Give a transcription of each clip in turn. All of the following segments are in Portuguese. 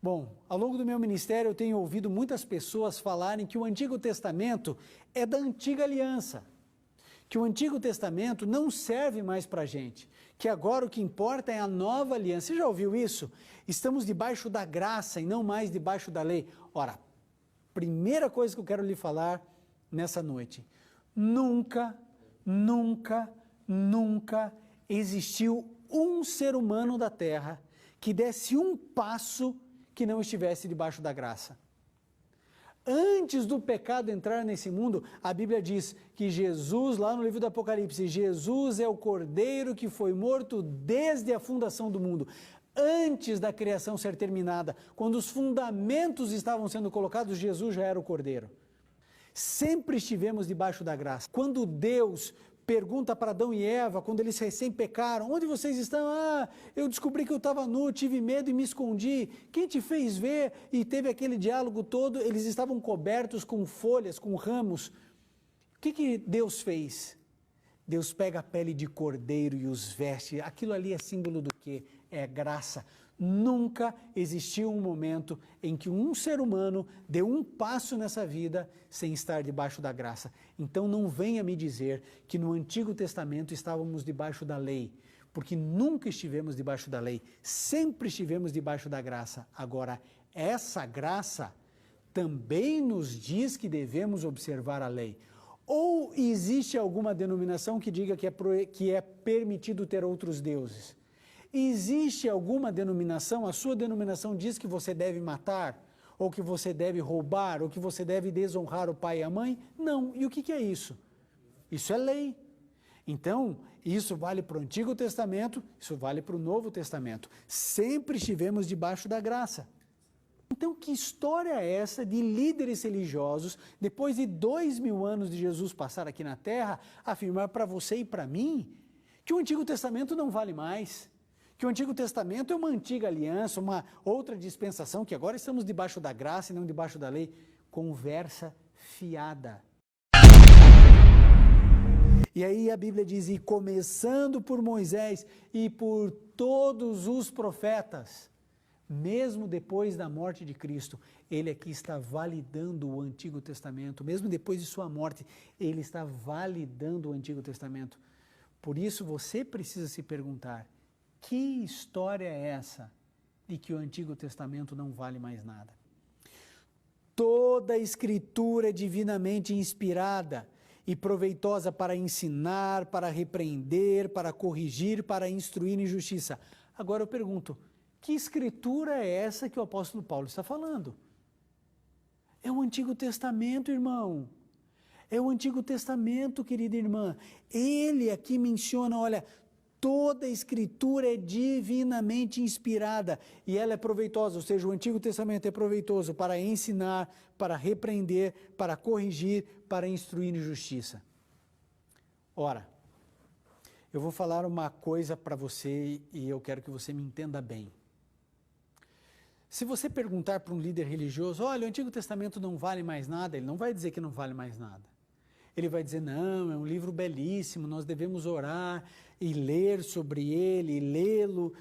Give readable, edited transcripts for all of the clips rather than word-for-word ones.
Bom, ao longo do meu ministério eu tenho ouvido muitas pessoas falarem que o Antigo Testamento é da Antiga Aliança, que o Antigo Testamento não serve mais para a gente, que agora o que importa é a Nova Aliança. Você já ouviu isso? Estamos debaixo da graça e não mais debaixo da lei. Ora, primeira coisa que eu quero lhe falar nessa noite, nunca existiu um ser humano da terra que desse um passo que não estivesse debaixo da graça. Antes do pecado entrar nesse mundo, a Bíblia diz que Jesus, lá no livro do Apocalipse, Jesus é o Cordeiro que foi morto desde a fundação do mundo, antes da criação ser terminada. Quando os fundamentos estavam sendo colocados, Jesus já era o Cordeiro. Sempre estivemos debaixo da graça. Quando Deus pergunta para Adão e Eva, quando eles recém pecaram, onde vocês estão? Eu descobri que eu estava nu, tive medo e me escondi. Quem te fez ver? E teve aquele diálogo todo, eles estavam cobertos com folhas, com ramos. O que Deus fez? Deus pega a pele de cordeiro e os veste. Aquilo ali é símbolo do quê? É graça. Nunca existiu um momento em que um ser humano deu um passo nessa vida sem estar debaixo da graça. Então não venha me dizer que no Antigo Testamento estávamos debaixo da lei, porque nunca estivemos debaixo da lei, sempre estivemos debaixo da graça. Agora, essa graça também nos diz que devemos observar a lei. Ou existe alguma denominação que diga que é permitido ter outros deuses? Existe alguma denominação, a sua denominação diz que você deve matar, ou que você deve roubar, ou que você deve desonrar o pai e a mãe? Não. E o que é isso? Isso é lei. Então, isso vale para o Antigo Testamento, isso vale para o Novo Testamento. Sempre estivemos debaixo da graça. Então, que história é essa de líderes religiosos, depois de 2000 anos de Jesus passar aqui na Terra, afirmar para você e para mim que o Antigo Testamento não vale mais? Que o Antigo Testamento é uma antiga aliança, uma outra dispensação, que agora estamos debaixo da graça e não debaixo da lei. Conversa fiada. E aí a Bíblia diz, e começando por Moisés e por todos os profetas, mesmo depois da morte de Cristo, ele aqui está validando o Antigo Testamento, mesmo depois de sua morte, ele está validando o Antigo Testamento. Por isso você precisa se perguntar, que história é essa de que o Antigo Testamento não vale mais nada? Toda a Escritura é divinamente inspirada e proveitosa para ensinar, para repreender, para corrigir, para instruir em justiça. Agora eu pergunto, que Escritura é essa que o apóstolo Paulo está falando? É o Antigo Testamento, irmão. É o Antigo Testamento, querida irmã. Ele aqui menciona, olha, toda a Escritura é divinamente inspirada e ela é proveitosa, ou seja, o Antigo Testamento é proveitoso para ensinar, para repreender, para corrigir, para instruir em justiça. Ora, eu vou falar uma coisa para você e eu quero que você me entenda bem. Se você perguntar para um líder religioso, olha, o Antigo Testamento não vale mais nada, ele não vai dizer que não vale mais nada. Ele vai dizer, não, é um livro belíssimo, nós devemos orar e ler sobre ele, e lê-lo,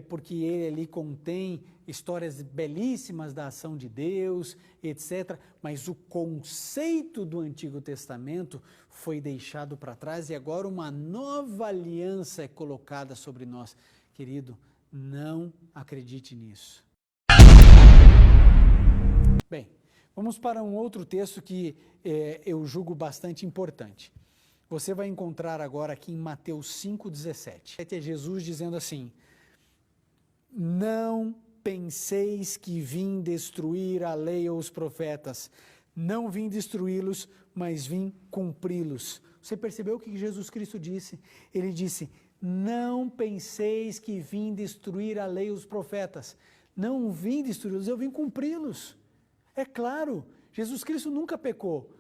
porque ele ali contém histórias belíssimas da ação de Deus, etc. Mas o conceito do Antigo Testamento foi deixado para trás e agora uma nova aliança é colocada sobre nós. Querido, não acredite nisso. Bem, vamos para um outro texto que eu julgo bastante importante. Você vai encontrar agora aqui em Mateus 5,17. É Jesus dizendo assim, não penseis que vim destruir a lei ou os profetas. Não vim destruí-los, mas vim cumpri-los. Você percebeu o que Jesus Cristo disse? Ele disse, não penseis que vim destruir a lei ou os profetas. Não vim destruí-los, eu vim cumpri-los. É claro, Jesus Cristo nunca pecou.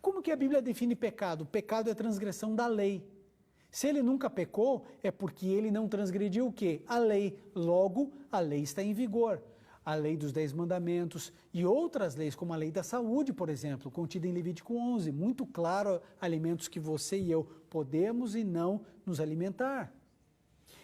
Como que a Bíblia define pecado? Pecado é transgressão da lei. Se ele nunca pecou, é porque ele não transgrediu o quê? A lei. Logo, a lei está em vigor. A lei dos 10 mandamentos e outras leis, como a lei da saúde, por exemplo, contida em Levítico 11. Muito claro, alimentos que você e eu podemos e não nos alimentar.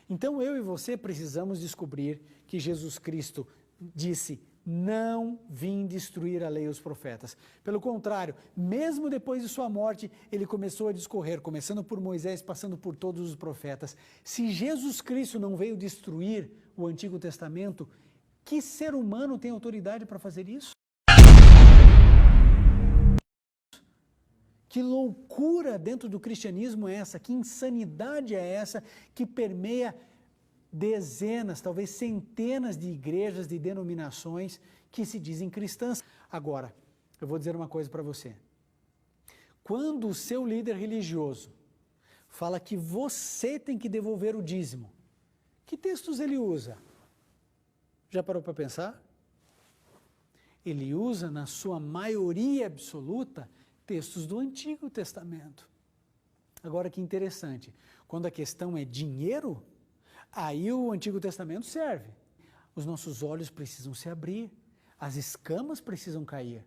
Então eu e você precisamos descobrir que Jesus Cristo disse, não vim destruir a lei e os profetas. Pelo contrário, mesmo depois de sua morte, ele começou a discorrer, começando por Moisés, passando por todos os profetas. Se Jesus Cristo não veio destruir o Antigo Testamento, que ser humano tem autoridade para fazer isso? Que loucura dentro do cristianismo é essa? Que insanidade é essa que permeia dezenas, talvez centenas de igrejas, de denominações que se dizem cristãs? Agora, eu vou dizer uma coisa para você. Quando o seu líder religioso fala que você tem que devolver o dízimo, que textos ele usa? Já parou para pensar? Ele usa, na sua maioria absoluta, textos do Antigo Testamento. Agora que interessante, quando a questão é dinheiro, aí o Antigo Testamento serve. Os nossos olhos precisam se abrir, as escamas precisam cair.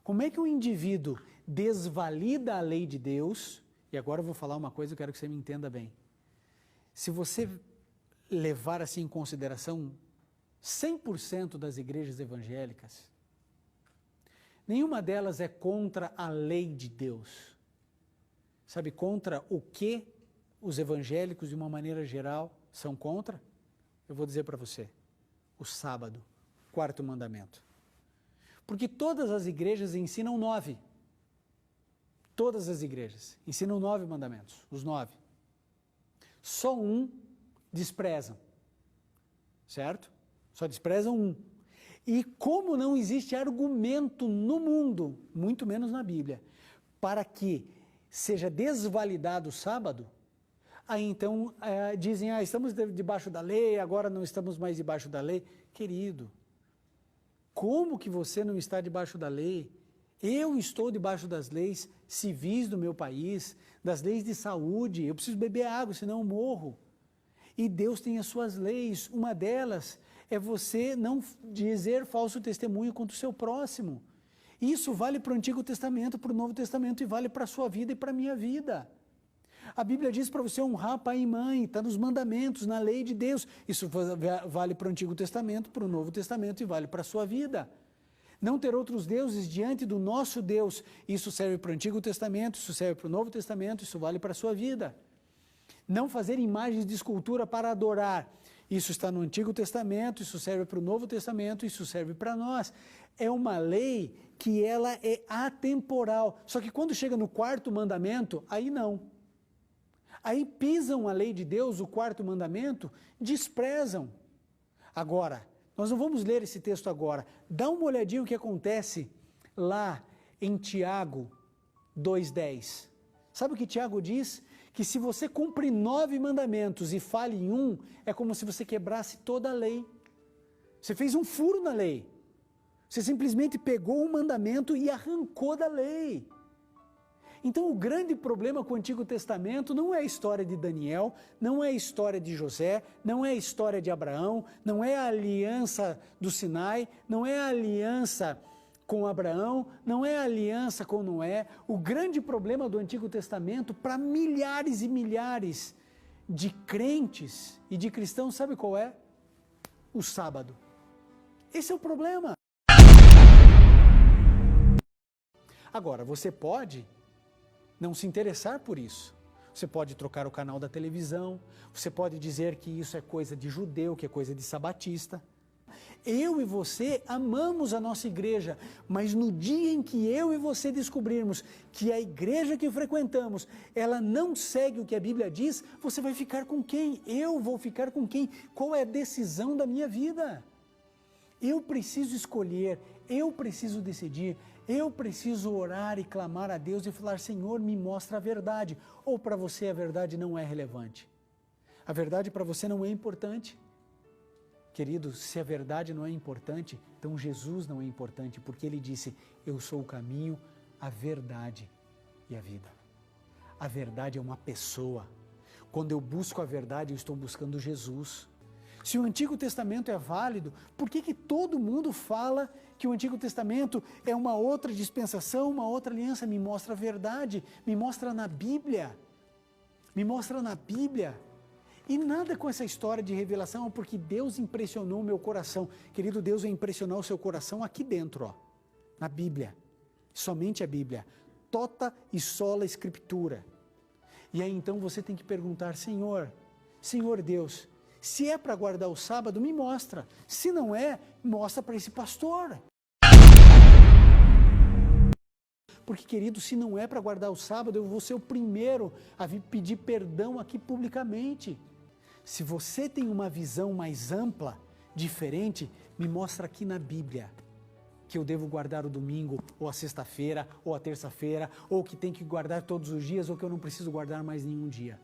Como é que o indivíduo desvalida a lei de Deus? E agora eu vou falar uma coisa, eu quero que você me entenda bem. Se você levar assim em consideração 100% das igrejas evangélicas, nenhuma delas é contra a lei de Deus. Sabe, contra o que os evangélicos, de uma maneira geral, são contra? Eu vou dizer para você, o sábado, quarto mandamento. Porque todas as igrejas ensinam 9. Todas as igrejas ensinam 9 mandamentos, os 9. Só um desprezam, certo? Só desprezam um. E como não existe argumento no mundo, muito menos na Bíblia, para que seja desvalidado o sábado, aí então dizem, estamos debaixo da lei, agora não estamos mais debaixo da lei. Querido, como que você não está debaixo da lei? Eu estou debaixo das leis civis do meu país, das leis de saúde, eu preciso beber água, senão eu morro. E Deus tem as suas leis, uma delas é você não dizer falso testemunho contra o seu próximo. Isso vale para o Antigo Testamento, para o Novo Testamento, e vale para a sua vida e para a minha vida. A Bíblia diz para você honrar pai e mãe, está nos mandamentos, na lei de Deus. Isso vale para o Antigo Testamento, para o Novo Testamento e vale para a sua vida. Não ter outros deuses diante do nosso Deus, isso serve para o Antigo Testamento, isso serve para o Novo Testamento, isso vale para a sua vida. Não fazer imagens de escultura para adorar, isso está no Antigo Testamento, isso serve para o Novo Testamento, isso serve para nós. É uma lei que ela é atemporal, só que quando chega no quarto mandamento, aí não. Aí pisam a lei de Deus, o quarto mandamento, desprezam. Agora, nós não vamos ler esse texto agora. Dá uma olhadinha o que acontece lá em Tiago 2,10. Sabe o que Tiago diz? Que se você cumpre 9 mandamentos e falha em um, é como se você quebrasse toda a lei. Você fez um furo na lei. Você simplesmente pegou um mandamento e arrancou da lei. Então o grande problema com o Antigo Testamento não é a história de Daniel, não é a história de José, não é a história de Abraão, não é a aliança do Sinai, não é a aliança com Abraão, não é a aliança com Noé. O grande problema do Antigo Testamento para milhares e milhares de crentes e de cristãos, sabe qual é? O sábado. Esse é o problema. Agora, você pode não se interessar por isso. Você pode trocar o canal da televisão, você pode dizer que isso é coisa de judeu, que é coisa de sabatista. Eu e você amamos a nossa igreja, mas no dia em que eu e você descobrirmos que a igreja que frequentamos, ela não segue o que a Bíblia diz, você vai ficar com quem? Eu vou ficar com quem? Qual é a decisão da minha vida? Eu preciso escolher, eu preciso decidir, eu preciso orar e clamar a Deus e falar, Senhor, me mostra a verdade. Ou para você a verdade não é relevante? A verdade para você não é importante? Querido, se a verdade não é importante, então Jesus não é importante, porque ele disse, eu sou o caminho, a verdade e a vida. A verdade é uma pessoa. Quando eu busco a verdade, eu estou buscando Jesus. Se o Antigo Testamento é válido, por que todo mundo fala que o Antigo Testamento é uma outra dispensação, uma outra aliança? Me mostra a verdade, me mostra na Bíblia. Me mostra na Bíblia. E nada com essa história de revelação, porque Deus impressionou o meu coração. Querido, Deus vai impressionar o seu coração aqui dentro, ó, na Bíblia. Somente a Bíblia. Tota e sola Escritura. E aí então você tem que perguntar, Senhor Deus, se é para guardar o sábado, me mostra. Se não é, mostra para esse pastor. Porque, querido, se não é para guardar o sábado, eu vou ser o primeiro a vir pedir perdão aqui publicamente. Se você tem uma visão mais ampla, diferente, me mostra aqui na Bíblia que eu devo guardar o domingo, ou a sexta-feira, ou a terça-feira, ou que tem que guardar todos os dias, ou que eu não preciso guardar mais nenhum dia.